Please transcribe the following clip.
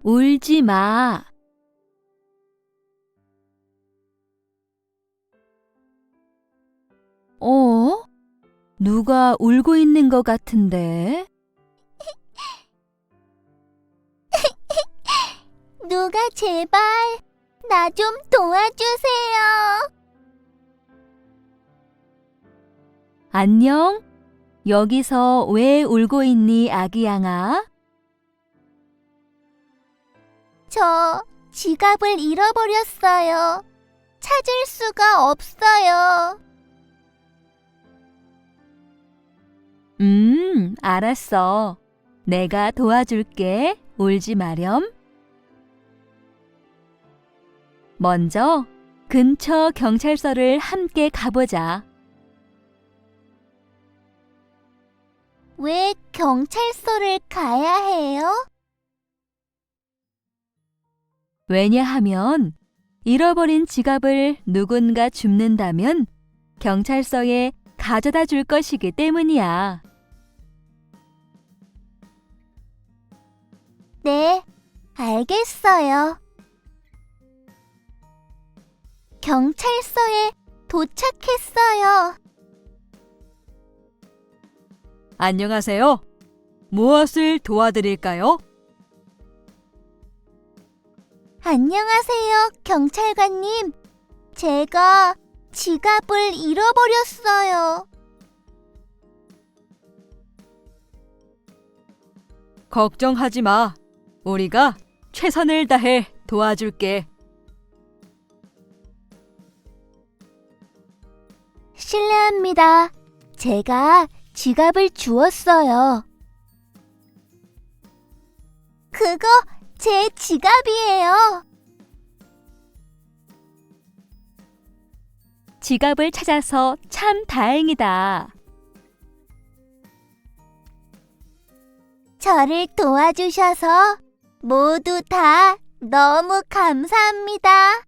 울지 마. 어? 누가 울고 있는 것 같은데? 누가 제발 나 좀 도와주세요. 안녕? 여기서 왜 울고 있니, 아기 양아? 저 지갑을 잃어버렸어요. 찾을 수가 없어요. 알았어. 내가 도와줄게. 울지 마렴. 먼저 근처 경찰서를 함께 가보자. 왜 경찰서를 가야 해요? 왜냐하면 잃어버린 지갑을 누군가 줍는다면 경찰서에 가져다 줄 것이기 때문이야. 네, 알겠어요. 경찰서에 도착했어요. 안녕하세요. 무엇을 도와드릴까요? 안녕하세요, 경찰관님. 제가 지갑을 잃어버렸어요. 걱정하지 마. 우리가 최선을 다해 도와줄게. 실례합니다. 제가 지갑을 주웠어요. 그거 제 지갑이에요. 지갑을 찾아서 참 다행이다. 저를 도와주셔서 모두 다 너무 감사합니다.